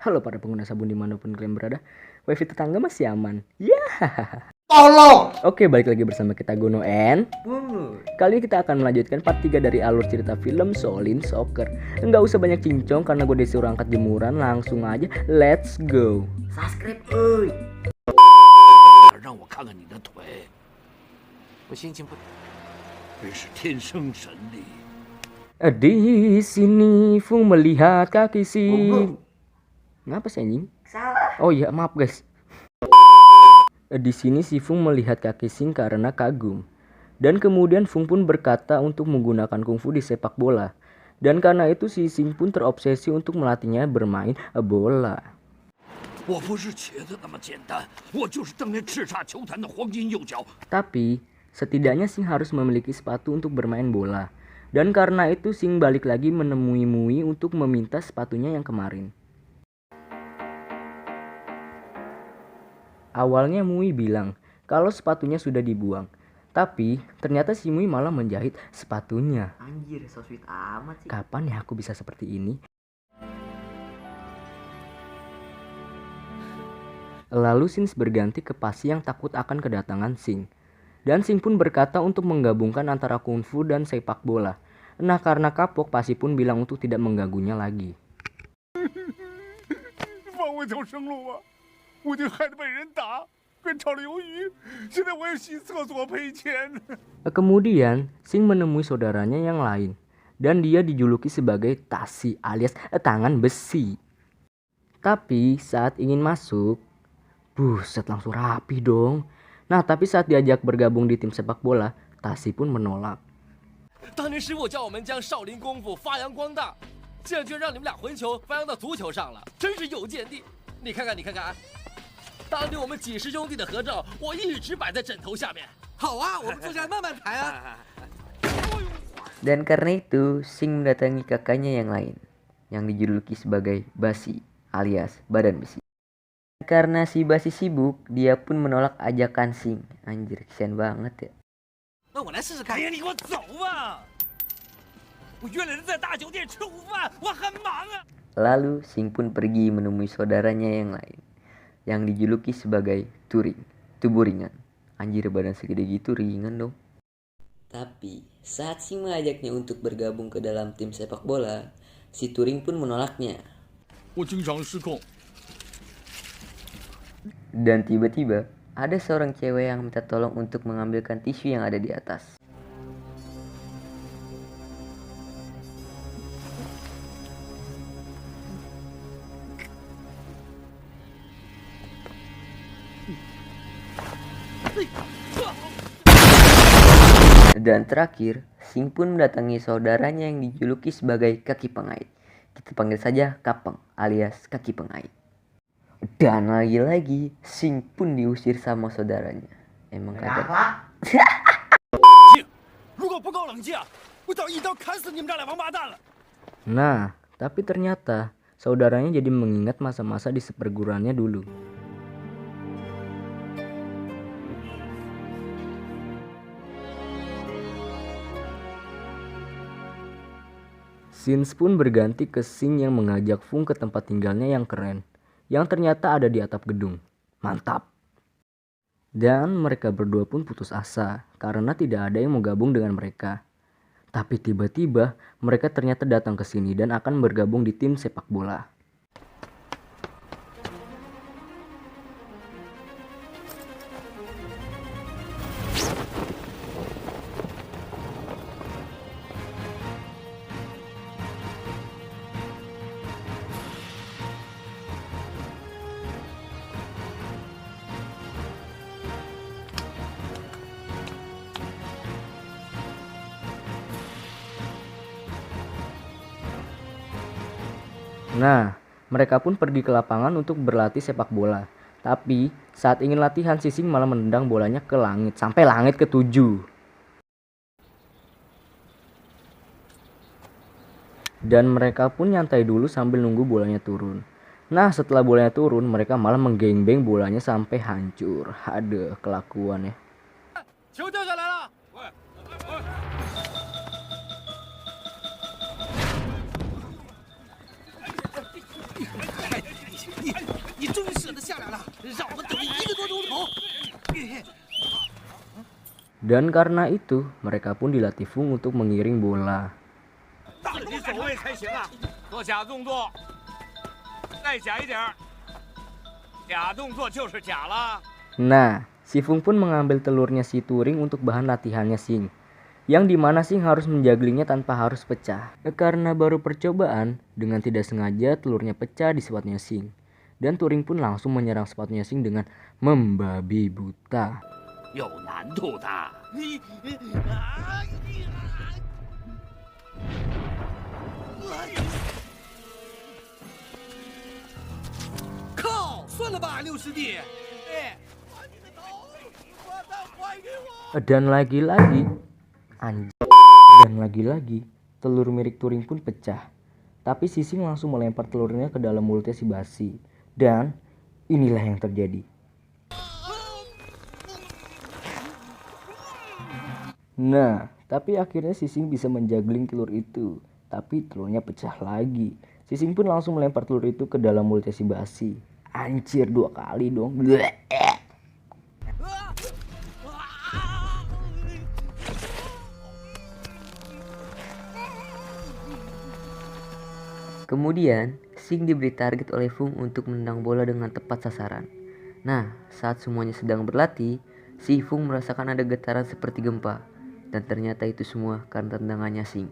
Halo para pengguna sabun dimanapun kalian berada, wifi tetangga masih aman. Ya. Tolong. Oke, balik lagi bersama kita Gono and kali ini kita akan melanjutkan part 3 dari alur cerita film Shaolin Soccer. Enggak usah banyak cincong karena gue disuruh angkat jemuran, langsung aja let's go. Subscribe, oi. 让我看看你的腿，我心情不，真是天生神力。 Di sini Fung melihat kaki Sing. Ngapa sih anjing? Salah. Oh iya, maaf guys. Di sini si Fung melihat kaki Sing karena kagum. Dan kemudian Fung pun berkata untuk menggunakan kungfu di sepak bola. Dan karena itu si Sing pun terobsesi untuk melatihnya bermain bola. 我不是瘸的那么简单，我就是当年叱咤球坛的黄金右脚。 Tapi setidaknya Sing harus memiliki sepatu untuk bermain bola. Dan karena itu Sing balik lagi menemui Mui untuk meminta sepatunya yang kemarin. Awalnya Mui bilang kalau sepatunya sudah dibuang. Tapi ternyata si Mui malah menjahit sepatunya. Anjir, so sweet amat sih. Kapan ya aku bisa seperti ini? Lalu Sing berganti ke Pasi yang takut akan kedatangan Sing. Dan Sing pun berkata untuk menggabungkan antara kungfu dan sepak bola. Nah karena kapok, Pasi pun bilang untuk tidak mengganggunya lagi. 放我一条生路吧，我就害得被人打，跟炒了鱿鱼，现在我要洗厕所赔钱。 Kemudian Sing menemui saudaranya yang lain. Dan dia dijuluki sebagai Tasi alias tangan besi. Tapi saat ingin masuk, buset langsung rapi dong. Nah tapi saat diajak bergabung di tim sepak bola, Tasi pun menolak. 当年师傅叫我们将少林功夫发扬光大，现在居然让你们俩混球发扬到足球上了，真是有见地！你看看，你看看，当年我们几十兄弟的合照，我一直摆在枕头下面。好啊，我们坐下来慢慢谈啊。 Dan karena itu, Sing mendatangi kakaknya yang lain, yang dijuluki sebagai Basi alias badan besi. Karena si Basi sibuk, dia pun menolak ajakan Sing. Anjir, kesian banget ya. 那我来试试看。哎呀，你给我走吧！我约了人在大酒店吃午饭，我很忙啊。 Lalu Sing pun pergi menemui saudaranya yang lain, yang dijuluki sebagai Turing, tubuh ringan. Anjir, badan segede gitu ringan dong. Tapi saat Sing mengajaknya untuk bergabung ke dalam tim sepak bola, si Turing pun menolaknya. 我经常失控。 Dan tiba-tiba ada seorang cewek yang minta tolong untuk mengambilkan tisu yang ada di atas. Dan terakhir, Sing pun mendatangi saudaranya yang dijuluki sebagai Kaki Pengait. Kita panggil saja Kapeng alias Kaki Pengait. Dan lagi-lagi Sing pun diusir sama saudaranya. Emang kagak. 如果不够冷静，我早一刀砍死你们这俩王八蛋了。 Nah, tapi ternyata saudaranya jadi mengingat masa-masa di seperguruannya dulu. Sins pun berganti ke Sing yang mengajak Fung ke tempat tinggalnya yang keren, yang ternyata ada di atap gedung. Mantap! Dan mereka berdua pun putus asa karena tidak ada yang mau gabung dengan mereka. Tapi tiba-tiba mereka ternyata datang ke sini dan akan bergabung di tim sepak bola. Nah, mereka pun pergi ke lapangan untuk berlatih sepak bola. Tapi saat ingin latihan, si Sing malah menendang bolanya ke langit sampai langit ke-7. Dan mereka pun nyantai dulu sambil nunggu bolanya turun. Nah, setelah bolanya turun, mereka malah menggengbeng bolanya sampai hancur. Aduh, kelakuan ya. 球掉下来了。 行 Dan karena itu, mereka pun dilatih Fung untuk mengiring bola. 自己走位才行啊！做假动作，再假一点儿，假动作就是假了。 Nah, si Fung pun mengambil telurnya si Turing untuk bahan latihannya Sing, yang dimana Sing harus menjaglingnya tanpa harus pecah. Karena baru percobaan, dengan tidak sengaja telurnya pecah di sepatunya Sing. Dan Turing pun langsung menyerang sepatunya Sing dengan membabi buta. 有难度的。靠，算了吧，六师弟。Dan lagi-lagi, telur milik Turing pun pecah. Tapi si Sing langsung melempar telurnya ke dalam mulutnya si Basi. Dan inilah yang terjadi. Nah, tapi akhirnya si Sing bisa menjagling telur itu. Tapi telurnya pecah lagi. Si Sing pun langsung melempar telur itu ke dalam mulutnya si Basi. Anjir, 2 kali dong. Kemudian, Sing diberi target oleh Fung untuk menendang bola dengan tepat sasaran. Nah, saat semuanya sedang berlatih, si Fung merasakan ada getaran seperti gempa. Dan ternyata itu semua karena tendangannya Sing.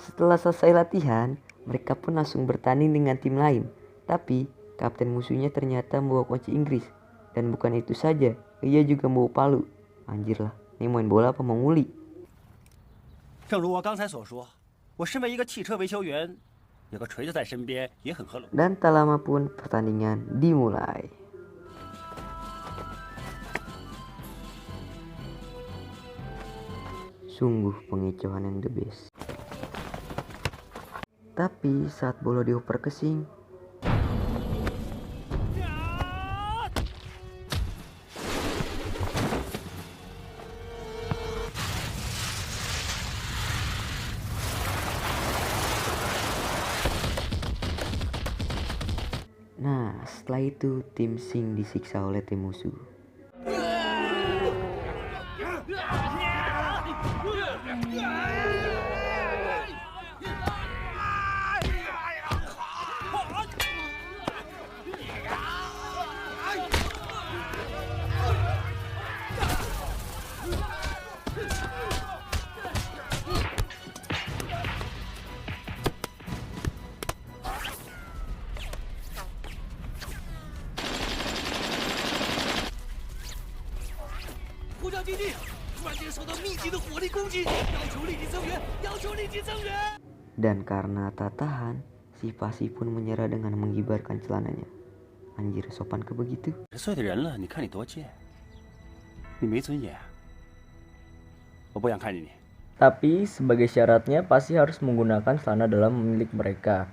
Setelah selesai latihan, mereka pun langsung bertanding dengan tim lain. Tapi, kapten musuhnya ternyata membawa kunci Inggris. Dan bukan itu saja, ia juga membawa palu. Anjir lah, ini main bola apa mau nguli? 正如我刚才所说，我身为一个汽车维修员，有个锤子在身边也很合理。 Dan tak lama pun pertandingan dimulai. Sungguh pengecohan yang the best. Tapi saat bola dioper ke Sing, nah setelah itu tim Sing disiksa oleh tim musuh. Dan karena tak tahan, si Pasi pun menyerah dengan mengibarkan celananya. Anjir, sopan ke begitu? 10岁的人了，你看你多贱，你没尊严啊！我不想看见你。 Tapi sebagai syaratnya Pasi harus menggunakan celana dalam milik mereka.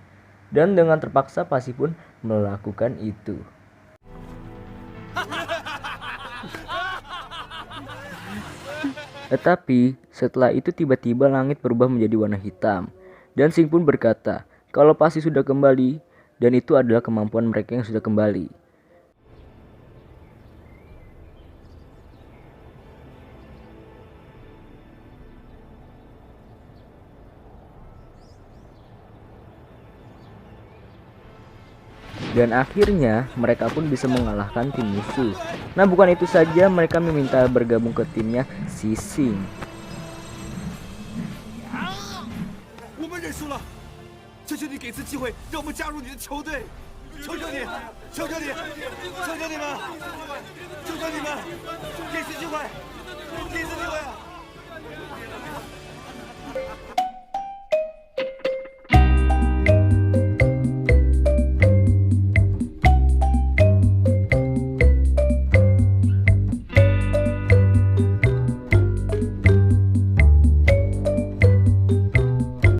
Dan dengan terpaksa Pasi pun melakukan itu. Tetapi setelah itu tiba-tiba langit berubah menjadi warna hitam. Dan Sing pun berkata kalau Pasi sudah kembali dan itu adalah kemampuan mereka yang sudah kembali. Dan akhirnya mereka pun bisa mengalahkan tim musuh. Nah, bukan itu saja, mereka meminta bergabung ke timnya si Sing. 我们认输了，求求你给次机会，让我们加入你的球队，求求你，求求你，求求你们，求求你们，给次机会，给次机会啊！